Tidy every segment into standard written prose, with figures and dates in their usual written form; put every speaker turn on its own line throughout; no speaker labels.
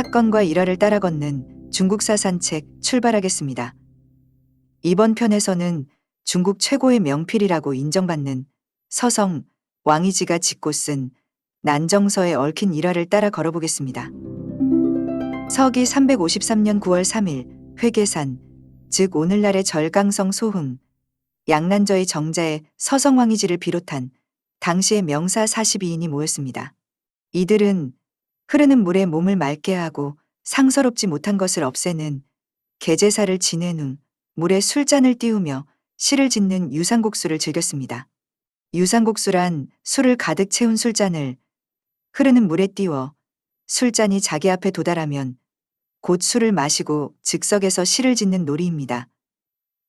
사건과 일화를 따라 걷는 중국사 산책 출발하겠습니다. 이번 편에서는 중국 최고의 명필이라고 인정받는 서성 왕이지가 짓고 쓴 난정서에 얽힌 일화를 따라 걸어보겠습니다. 서기 353년 9월 3일 회계산, 즉 오늘날의 절강성 소흥, 양난저의 정자에 서성 왕이지를 비롯한 당시의 명사 42인이 모였습니다. 이들은 흐르는 물에 몸을 맑게 하고 상서롭지 못한 것을 없애는 계제사를 지낸 후 물에 술잔을 띄우며 시를 짓는 유상곡수를 즐겼습니다. 유상곡수란 술을 가득 채운 술잔을 흐르는 물에 띄워 술잔이 자기 앞에 도달하면 곧 술을 마시고 즉석에서 시를 짓는 놀이입니다.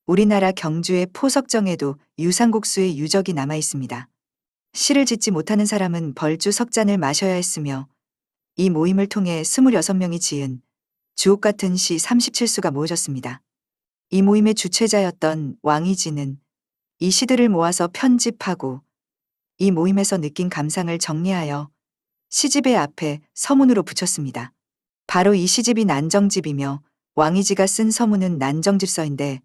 우리나라 경주의 포석정에도 유상곡수의 유적이 남아 있습니다. 시를 짓지 못하는 사람은 벌주 석잔을 마셔야 했으며 이 모임을 통해 26명이 지은 주옥 같은 시 37수가 모여졌습니다. 이 모임의 주최자였던 왕이지는 이 시들을 모아서 편집하고 이 모임에서 느낀 감상을 정리하여 시집의 앞에 서문으로 붙였습니다. 바로 이 시집이 난정집이며 왕이지가 쓴 서문은 난정집서인데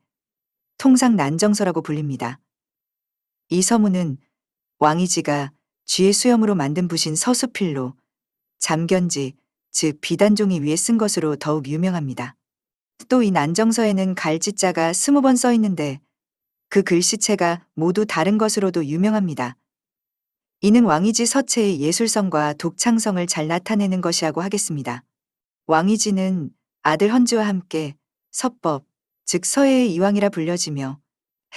통상 난정서라고 불립니다. 이 서문은 왕이지가 쥐의 수염으로 만든 붓인 서수필로 잠견지, 즉 비단종이 위에 쓴 것으로 더욱 유명합니다. 또 이 난정서에는 갈짓자가 20번 써 있는데 그 글씨체가 모두 다른 것으로도 유명합니다. 이는 왕이지 서체의 예술성과 독창성을 잘 나타내는 것이라고 하겠습니다. 왕이지는 아들 헌지와 함께 서법, 즉 서예의 이왕이라 불려지며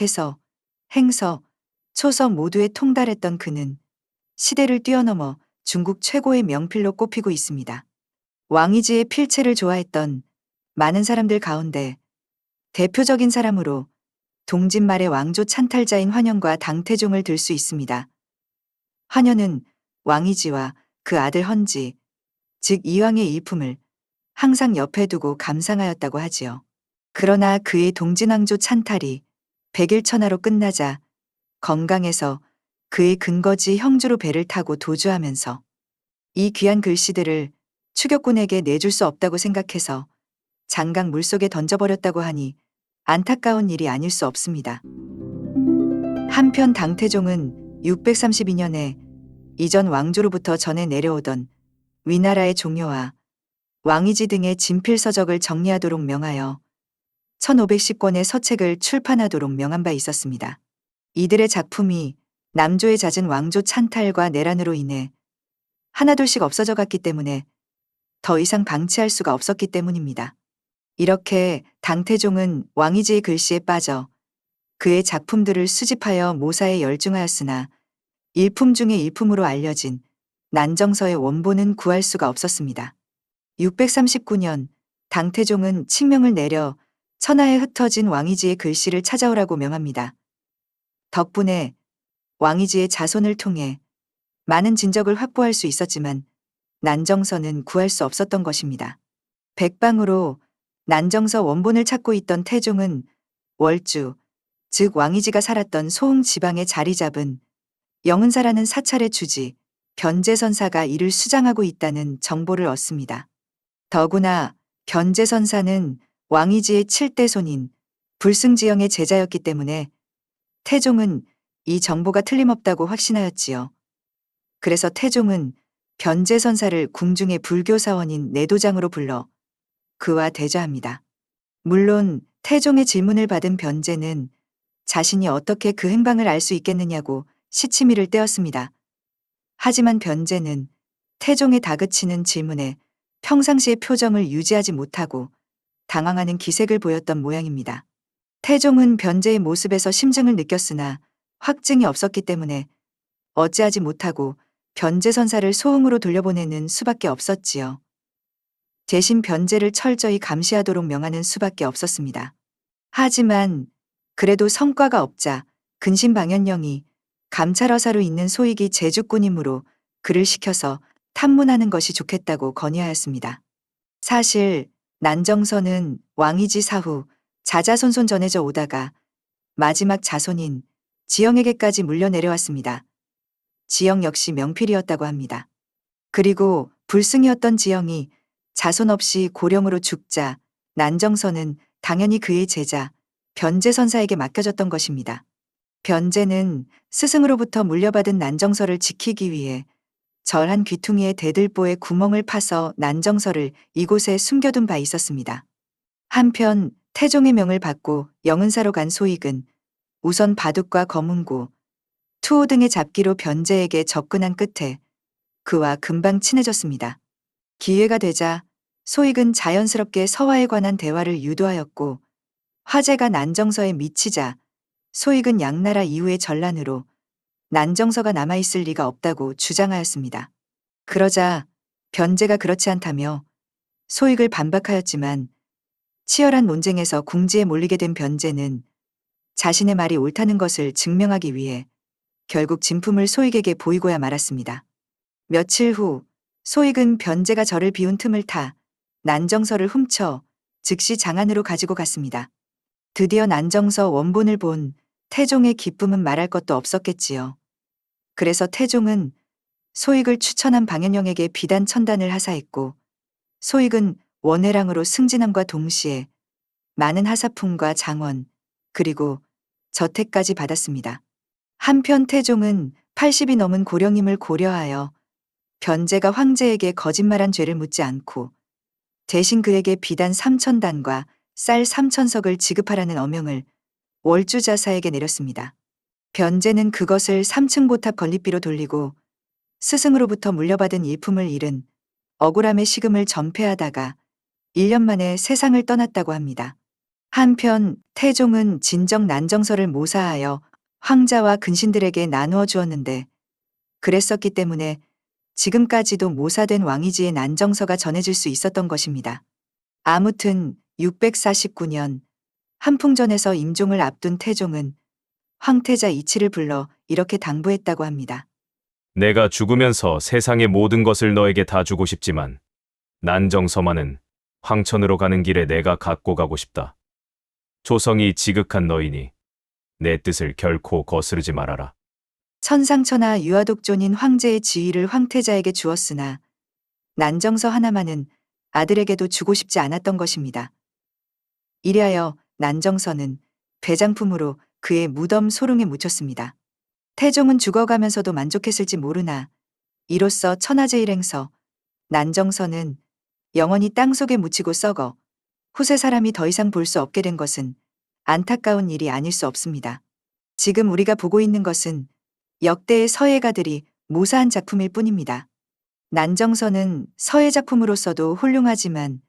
해서, 행서, 초서 모두에 통달했던 그는 시대를 뛰어넘어 중국 최고의 명필로 꼽히고 있습니다. 왕이지의 필체를 좋아했던 많은 사람들 가운데 대표적인 사람으로 동짓 말의 왕조 찬탈자인 환현과 당태종을 들 수 있습니다. 환현은 왕이지와 그 아들 헌지, 즉 이왕의 일품을 항상 옆에 두고 감상하였다고 하지요. 그러나 그의 동진왕조 찬탈이 백일천하로 끝나자 건강에서 그의 근거지 형주로 배를 타고 도주하면서 이 귀한 글씨들을 추격군에게 내줄 수 없다고 생각해서 장강 물속에 던져버렸다고 하니 안타까운 일이 아닐 수 없습니다. 한편 당태종은 632년에 이전 왕조로부터 전해 내려오던 위나라의 종료와 왕이지 등의 진필서적을 정리하도록 명하여 1510권의 서책을 출판하도록 명한 바 있었습니다. 이들의 작품이 남조의 잦은 왕조 찬탈과 내란으로 인해 하나둘씩 없어져 갔기 때문에 더 이상 방치할 수가 없었기 때문입니다. 이렇게 당태종은 왕이지의 글씨에 빠져 그의 작품들을 수집하여 모사에 열중하였으나 일품 중의 일품으로 알려진 난정서의 원본은 구할 수가 없었습니다. 639년 당태종은 칙명을 내려 천하에 흩어진 왕이지의 글씨를 찾아오라고 명합니다. 덕분에 왕이지의 자손을 통해 많은 진적을 확보할 수 있었지만 난정서는 구할 수 없었던 것입니다. 백방으로 난정서 원본을 찾고 있던 태종은 월주, 즉 왕이지가 살았던 소흥 지방에 자리 잡은 영은사라는 사찰의 주지 견제선사가 이를 수장하고 있다는 정보를 얻습니다. 더구나 견제선사는 왕이지의 7대 손인 불승지영의 제자였기 때문에 태종은 이 정보가 틀림없다고 확신하였지요. 그래서 태종은 견제선사를 궁중의 불교사원인 내도장으로 불러 그와 대좌합니다. 물론 태종의 질문을 받은 변제는 자신이 어떻게 그 행방을 알 수 있겠느냐고 시치미를 떼었습니다. 하지만 변제는 태종의 다그치는 질문에 평상시의 표정을 유지하지 못하고 당황하는 기색을 보였던 모양입니다. 태종은 변제의 모습에서 심증을 느꼈으나 확증이 없었기 때문에 어찌하지 못하고 변제선사를 소흥으로 돌려보내는 수밖에 없었지요. 대신 변제를 철저히 감시하도록 명하는 수밖에 없었습니다. 하지만 그래도 성과가 없자 근신방현령이 감찰허사로 있는 소익이 제주꾼이므로 그를 시켜서 탐문하는 것이 좋겠다고 건의하였습니다. 사실 난정서는 왕이지 사후 자자손손 전해져 오다가 마지막 자손인 지영에게까지 물려 내려왔습니다. 지영 역시 명필이었다고 합니다. 그리고 불승이었던 지영이 자손 없이 고령으로 죽자 난정서는 당연히 그의 제자 변제선사에게 맡겨졌던 것입니다. 변제는 스승으로부터 물려받은 난정서를 지키기 위해 절한 귀퉁이에 대들보에 구멍을 파서 난정서를 이곳에 숨겨둔 바 있었습니다. 한편 태종의 명을 받고 영은사로 간 소익은 우선 바둑과 검은고, 투호 등의 잡기로 변제에게 접근한 끝에 그와 금방 친해졌습니다. 기회가 되자 소익은 자연스럽게 서화에 관한 대화를 유도하였고 화제가 난정서에 미치자 소익은 양나라 이후의 전란으로 난정서가 남아있을 리가 없다고 주장하였습니다. 그러자 변제가 그렇지 않다며 소익을 반박하였지만 치열한 논쟁에서 궁지에 몰리게 된 변제는 자신의 말이 옳다는 것을 증명하기 위해 결국 진품을 소익에게 보이고야 말았습니다. 며칠 후 소익은 변제가 저를 비운 틈을 타 난정서를 훔쳐 즉시 장안으로 가지고 갔습니다. 드디어 난정서 원본을 본 태종의 기쁨은 말할 것도 없었겠지요. 그래서 태종은 소익을 추천한 방현영에게 비단 천단을 하사했고 소익은 원해랑으로 승진함과 동시에 많은 하사품과 장원 그리고 저택까지 받았습니다. 한편 태종은 80이 넘은 고령임을 고려하여 변제가 황제에게 거짓말한 죄를 묻지 않고 대신 그에게 비단 3,000단과 쌀 3,000석을 지급하라는 어명을 월주자사에게 내렸습니다. 변제는 그것을 3층 보탑 건립비로 돌리고 스승으로부터 물려받은 일품을 잃은 억울함의 시금을 전폐하다가 1년 만에 세상을 떠났다고 합니다. 한편 태종은 진정 난정서를 모사하여 황자와 근신들에게 나누어 주었는데 그랬었기 때문에 지금까지도 모사된 왕이지의 난정서가 전해질 수 있었던 것입니다. 아무튼 649년 한풍전에서 임종을 앞둔 태종은 황태자 이치를 불러 이렇게 당부했다고 합니다.
내가 죽으면서 세상의 모든 것을 너에게 다 주고 싶지만 난정서만은 황천으로 가는 길에 내가 갖고 가고 싶다. 조성이 지극한 너이니 내 뜻을 결코 거스르지 말아라.
천상천하 유아독존인 황제의 지위를 황태자에게 주었으나 난정서 하나만은 아들에게도 주고 싶지 않았던 것입니다. 이리하여 난정서는 배장품으로 그의 무덤 소룡에 묻혔습니다. 태종은 죽어가면서도 만족했을지 모르나 이로써 천하제일행서 난정서는 영원히 땅속에 묻히고 썩어 후세 사람이 더 이상 볼 수 없게 된 것은 안타까운 일이 아닐 수 없습니다. 지금 우리가 보고 있는 것은 역대의 서예가들이 모사한 작품일 뿐입니다. 난정서는 서예 작품으로서도 훌륭하지만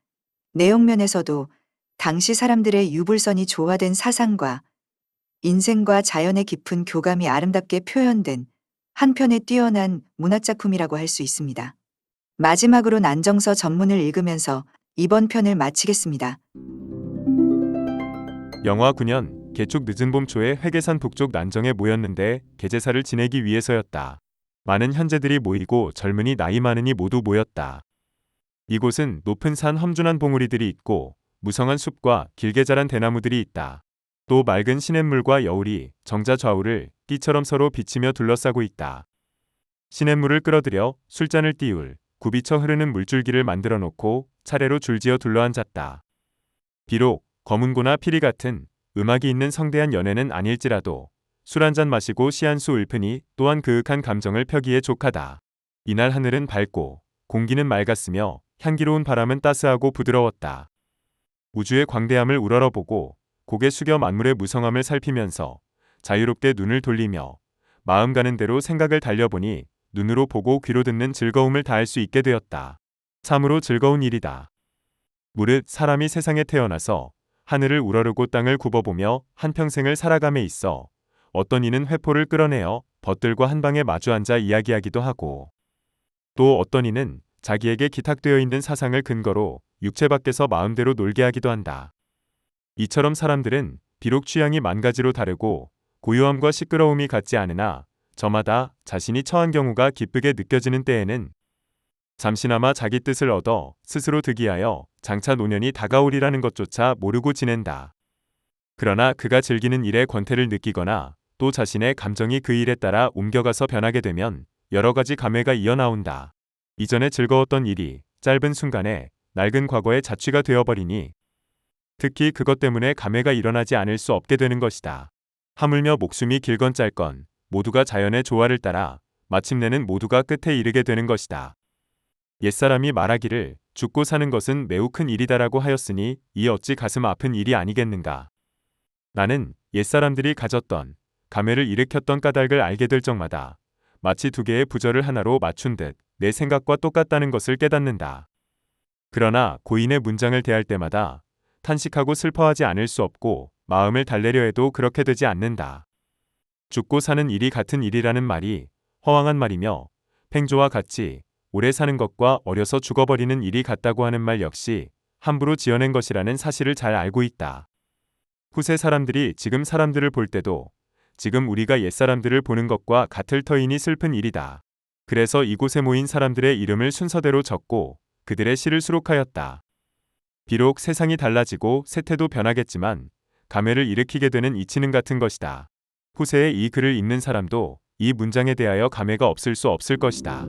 내용면에서도 당시 사람들의 유불선이 조화된 사상과 인생과 자연의 깊은 교감이 아름답게 표현된 한편의 뛰어난 문학작품이라고 할 수 있습니다. 마지막으로 난정서 전문을 읽으면서 이번 편을 마치겠습니다.
영화 9년 개축 늦은 봄 초에 회계산 북쪽 난정에 모였는데 개제사를 지내기 위해서였다. 많은 현재들이 모이고 젊은이 나이 많으니 모두 모였다. 이곳은 높은 산 험준한 봉우리들이 있고 무성한 숲과 길게 자란 대나무들이 있다. 또 맑은 시냇물과 여울이 정자 좌우를 띠처럼 서로 비치며 둘러싸고 있다. 시냇물을 끌어들여 술잔을 띄울 굽이쳐 흐르는 물줄기를 만들어 놓고 차례로 줄지어 둘러앉았다. 비록 검은고나 피리 같은 음악이 있는 성대한 연회는 아닐지라도 술 한잔 마시고 시 한 수 읊으니 또한 그윽한 감정을 펴기에 족하다. 이날 하늘은 밝고 공기는 맑았으며 향기로운 바람은 따스하고 부드러웠다. 우주의 광대함을 우러러보고 고개 숙여 만물의 무성함을 살피면서 자유롭게 눈을 돌리며 마음 가는 대로 생각을 달려보니 눈으로 보고 귀로 듣는 즐거움을 다할 수 있게 되었다. 참으로 즐거운 일이다. 무릇 사람이 세상에 태어나서 하늘을 우러르고 땅을 굽어보며 한평생을 살아감에 있어 어떤 이는 회포를 끌어내어 벗들과 한방에 마주 앉아 이야기하기도 하고 또 어떤 이는 자기에게 기탁되어 있는 사상을 근거로 육체 밖에서 마음대로 놀게 하기도 한다. 이처럼 사람들은 비록 취향이 만 가지로 다르고 고요함과 시끄러움이 같지 않으나 저마다 자신이 처한 경우가 기쁘게 느껴지는 때에는 잠시나마 자기 뜻을 얻어 스스로 득이하여 장차 노년이 다가오리라는 것조차 모르고 지낸다. 그러나 그가 즐기는 일에 권태를 느끼거나 또 자신의 감정이 그 일에 따라 옮겨가서 변하게 되면 여러 가지 감회가 이어나온다. 이전에 즐거웠던 일이 짧은 순간에 낡은 과거의 자취가 되어버리니 특히 그것 때문에 감회가 일어나지 않을 수 없게 되는 것이다. 하물며 목숨이 길건 짧건 모두가 자연의 조화를 따라 마침내는 모두가 끝에 이르게 되는 것이다. 옛사람이 말하기를 죽고 사는 것은 매우 큰 일이다라고 하였으니 이 어찌 가슴 아픈 일이 아니겠는가. 나는 옛사람들이 가졌던 감회를 일으켰던 까닭을 알게 될 적마다 마치 두 개의 부절을 하나로 맞춘 듯 내 생각과 똑같다는 것을 깨닫는다. 그러나 고인의 문장을 대할 때마다 탄식하고 슬퍼하지 않을 수 없고 마음을 달래려 해도 그렇게 되지 않는다. 죽고 사는 일이 같은 일이라는 말이 허황한 말이며 팽조와 같이 오래 사는 것과 어려서 죽어버리는 일이 같다고 하는 말 역시 함부로 지어낸 것이라는 사실을 잘 알고 있다. 후세 사람들이 지금 사람들을 볼 때도 지금 우리가 옛사람들을 보는 것과 같을 터이니 슬픈 일이다. 그래서 이곳에 모인 사람들의 이름을 순서대로 적고 그들의 시를 수록하였다. 비록 세상이 달라지고 세태도 변하겠지만 감회를 일으키게 되는 이치는 같은 것이다. 후세에 이 글을 읽는 사람도 이 문장에 대하여 감회가 없을 수 없을 것이다.